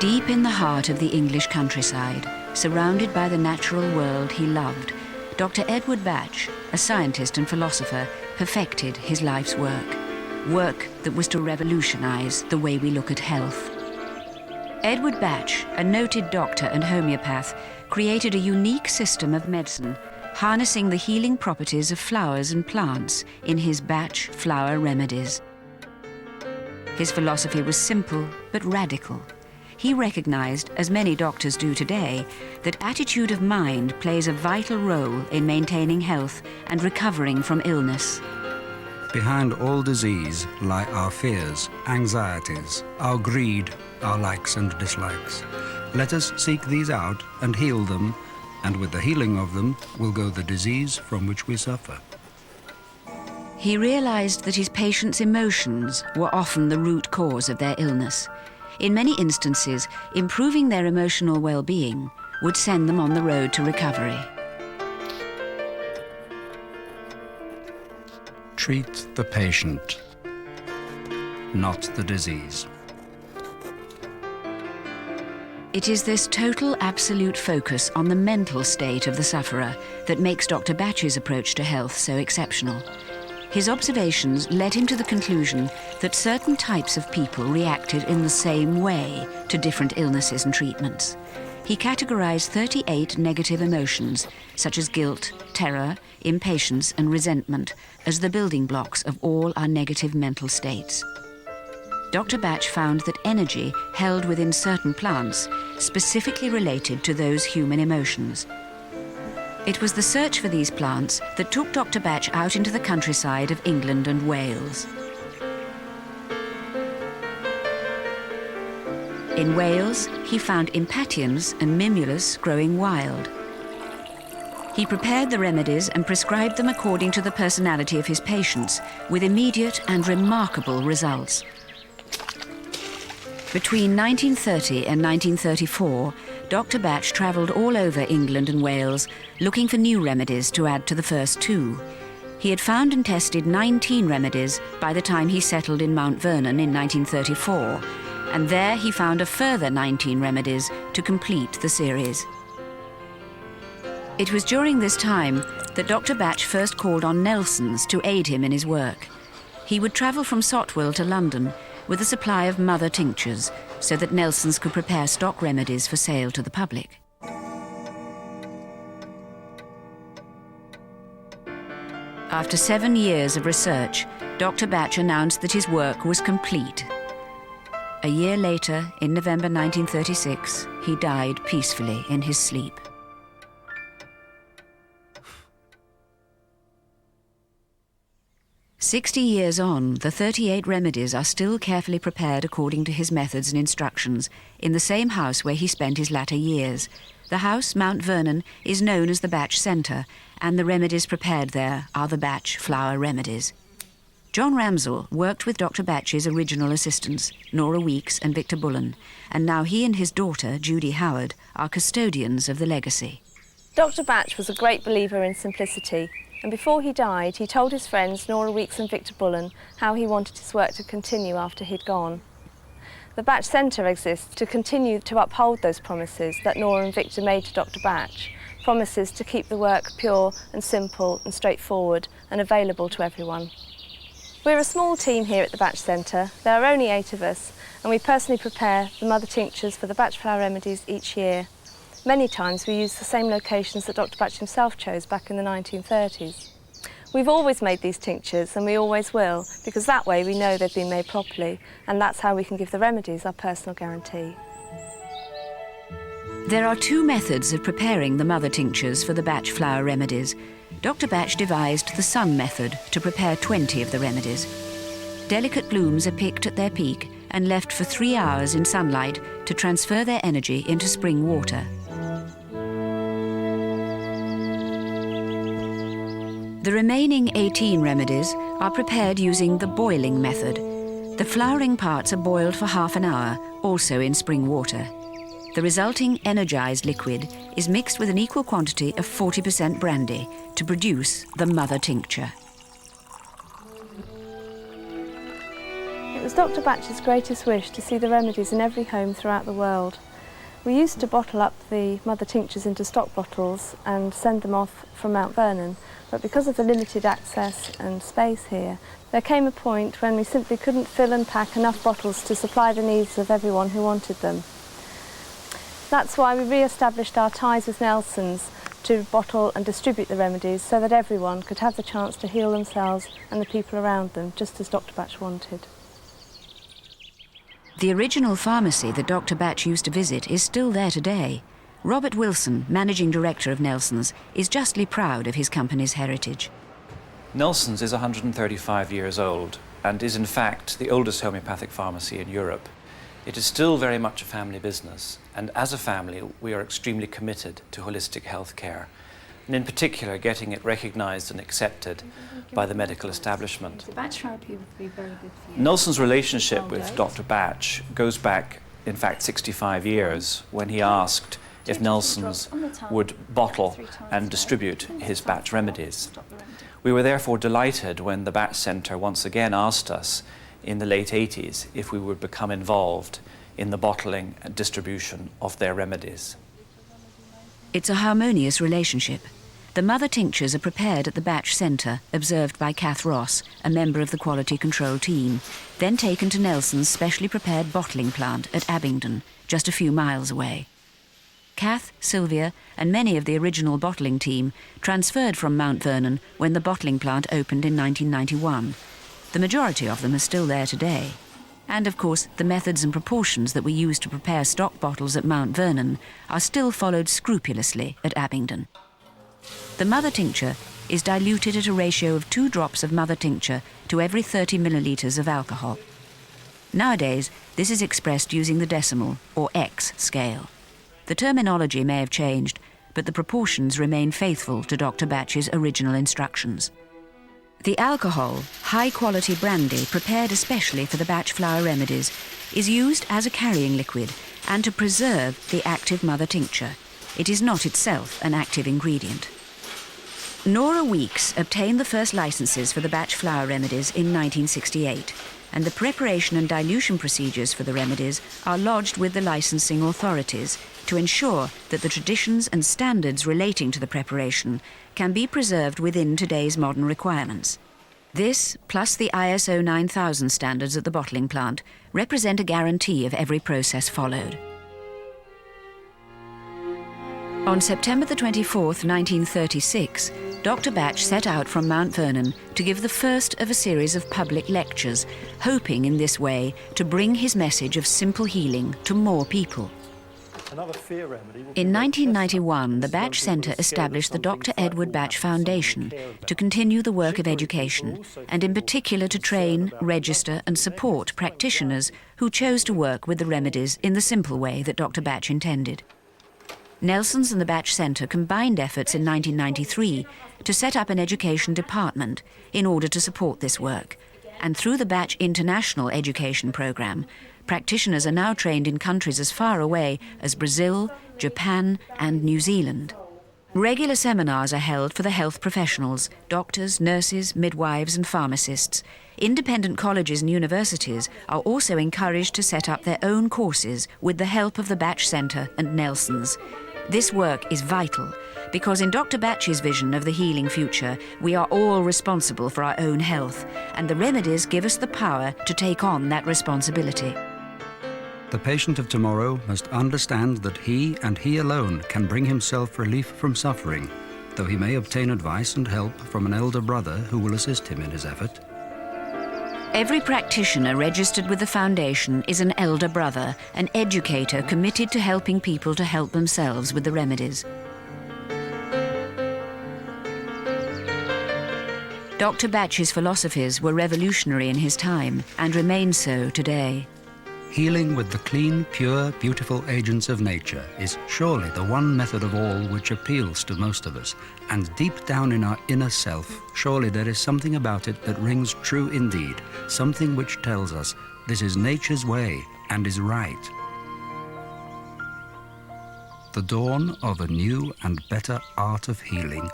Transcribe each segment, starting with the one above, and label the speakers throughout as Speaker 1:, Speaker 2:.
Speaker 1: Deep in the heart of the English countryside, surrounded by the natural world he loved, Dr. Edward Bach, a scientist and philosopher, perfected his life's work. Work that was to revolutionize the way we look at health. Edward Bach, a noted doctor and homeopath, created a unique system of medicine, harnessing the healing properties of flowers and plants in his Bach flower remedies. His philosophy was simple but radical. He recognized, as many doctors do today, that attitude of mind plays a vital role in maintaining health and recovering from illness.
Speaker 2: Behind all disease lie our fears, anxieties, our greed, our likes and dislikes. Let us seek these out and heal them, and with the healing of them will go the disease from which we suffer.
Speaker 1: He realized that his patients' emotions were often the root cause of their illness. In many instances, improving their emotional well-being would send them on the road to recovery.
Speaker 2: Treat the patient, not the disease.
Speaker 1: It is this total, absolute focus on the mental state of the sufferer that makes Dr. Bach's approach to health so exceptional. His observations led him to the conclusion that certain types of people reacted in the same way to different illnesses and treatments. He categorized 38 negative emotions, such as guilt, terror, impatience, and resentment, as the building blocks of all our negative mental states. Dr. Bach found that energy held within certain plants specifically related to those human emotions. It was the search for these plants that took Dr. Bach out into the countryside of England and Wales. In Wales, he found impatiens and mimulus growing wild. He prepared the remedies and prescribed them according to the personality of his patients, with immediate and remarkable results. Between 1930 and 1934, Dr. Bach travelled all over England and Wales looking for new remedies to add to the first two. He had found and tested 19 remedies by the time he settled in Mount Vernon in 1934, and there he found a further 19 remedies to complete the series. It was during this time that Dr. Bach first called on Nelsons to aid him in his work. He would travel from Sotwell to London with a supply of mother tinctures so that Nelsons could prepare stock remedies for sale to the public. After 7 years of research, Dr. Bach announced that his work was complete. A year later, in November 1936, he died peacefully in his sleep. "60 years on, the 38 remedies are still carefully prepared according to his methods and instructions in the same house where he spent his latter years. The house, Mount Vernon, is known as the Bach Centre, and the remedies prepared there are the Bach flower remedies." John Ramsell worked with Dr. Bach's original assistants, Nora Weeks and Victor Bullen, and now he and his daughter, Judy Howard, are custodians of the legacy.
Speaker 3: Dr. Bach was a great believer in simplicity, and before he died, he told his friends Nora Weeks and Victor Bullen how he wanted his work to continue after he'd gone. The Bach Centre exists to continue to uphold those promises that Nora and Victor made to Dr. Bach, promises to keep the work pure and simple and straightforward and available to everyone. We're a small team here at the Bach Centre. There are only 8 of us, and we personally prepare the mother tinctures for the Bach flower remedies each year. Many times we use the same locations that Dr. Bach himself chose back in the 1930s. We've always made these tinctures, and we always will, because that way we know they've been made properly, and that's how we can give the remedies our personal guarantee.
Speaker 1: There are 2 methods of preparing the mother tinctures for the Bach flower remedies. Dr. Bach devised the sun method to prepare 20 of the remedies. Delicate blooms are picked at their peak and left for 3 hours in sunlight to transfer their energy into spring water. The remaining 18 remedies are prepared using the boiling method. The flowering parts are boiled for half an hour, also in spring water. The resulting energized liquid is mixed with an equal quantity of 40% brandy to produce the mother tincture.
Speaker 3: It was Dr. Batch's greatest wish to see the remedies in every home throughout the world. We used to bottle up the mother tinctures into stock bottles and send them off from Mount Vernon, but because of the limited access and space here, there came a point when we simply couldn't fill and pack enough bottles to supply the needs of everyone who wanted them. That's why we re-established our ties with Nelson's to bottle and distribute the remedies so that everyone could have the chance to heal themselves and the people around them, just as Dr. Batch wanted.
Speaker 1: The original pharmacy that Dr. Batch used to visit is still there today. Robert Wilson, managing director of Nelson's, is justly proud of his company's heritage.
Speaker 4: Nelson's is 135 years old and is in fact the oldest homeopathic pharmacy in Europe. It is still very much a family business, and as a family we are extremely committed to holistic health care, and in particular getting it recognised and accepted by the medical establishment.
Speaker 5: Batch therapy would be very good for you.
Speaker 4: Nelson's relationship with Dr. Batch goes back, in fact, 65 years, when he asked if Nelson's would bottle and distribute his Batch remedies. We were therefore delighted when the Batch Centre once again asked us in the late 80s if we would become involved in the bottling and distribution of their remedies.
Speaker 1: It's a harmonious relationship. The mother tinctures are prepared at the Batch Centre, observed by Kath Ross, a member of the quality control team, then taken to Nelson's specially prepared bottling plant at Abingdon, just a few miles away. Kath, Sylvia, and many of the original bottling team transferred from Mount Vernon when the bottling plant opened in 1991. The majority of them are still there today. And of course, the methods and proportions that we use to prepare stock bottles at Mount Vernon are still followed scrupulously at Abingdon. The mother tincture is diluted at a ratio of 2 drops of mother tincture to every 30 millilitres of alcohol. Nowadays, this is expressed using the decimal, or X, scale. The terminology may have changed, but the proportions remain faithful to Dr. Batch's original instructions. The alcohol, high-quality brandy prepared especially for the Batch flower remedies, is used as a carrying liquid and to preserve the active mother tincture. It is not itself an active ingredient. Nora Weeks obtained the first licenses for the Batch flower remedies in 1968, and the preparation and dilution procedures for the remedies are lodged with the licensing authorities to ensure that the traditions and standards relating to the preparation can be preserved within today's modern requirements. This, plus the ISO 9000 standards at the bottling plant, represent a guarantee of every process followed. On September the 24th, 1936, Dr. Batch set out from Mount Vernon to give the first of a series of public lectures, hoping in this way to bring his message of simple healing to more people. In 1991, the Batch Centre established the Dr. Edward Batch Foundation to continue the work of education, and in particular to train, register and support practitioners who chose to work with the remedies in the simple way that Dr. Batch intended. Nelson's and the Batch Centre combined efforts in 1993 to set up an education department in order to support this work, and through the Batch International Education Programme, practitioners are now trained in countries as far away as Brazil, Japan and New Zealand. Regular seminars are held for the health professionals, doctors, nurses, midwives and pharmacists. Independent colleges and universities are also encouraged to set up their own courses with the help of the Batch Centre and Nelson's. This work is vital because in Dr. Batch's vision of the healing future, we are all responsible for our own health, and the remedies give us the power to take on that responsibility.
Speaker 2: The patient of tomorrow must understand that he and he alone can bring himself relief from suffering, though he may obtain advice and help from an elder brother who will assist him in his effort.
Speaker 1: Every practitioner registered with the Foundation is an elder brother, an educator committed to helping people to help themselves with the remedies. Dr. Batch's philosophies were revolutionary in his time and remain so today.
Speaker 2: Healing with the clean, pure, beautiful agents of nature is surely the one method of all which appeals to most of us. And deep down in our inner self, surely there is something about it that rings true indeed, something which tells us this is nature's way and is right. The dawn of a new and better art of healing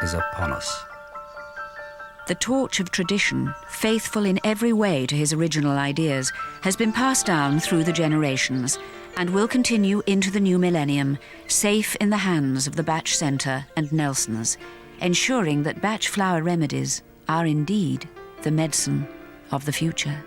Speaker 2: is upon us.
Speaker 1: The torch of tradition, faithful in every way to his original ideas, has been passed down through the generations and will continue into the new millennium, safe in the hands of the Bach Centre and Nelson's, ensuring that Bach flower remedies are indeed the medicine of the future.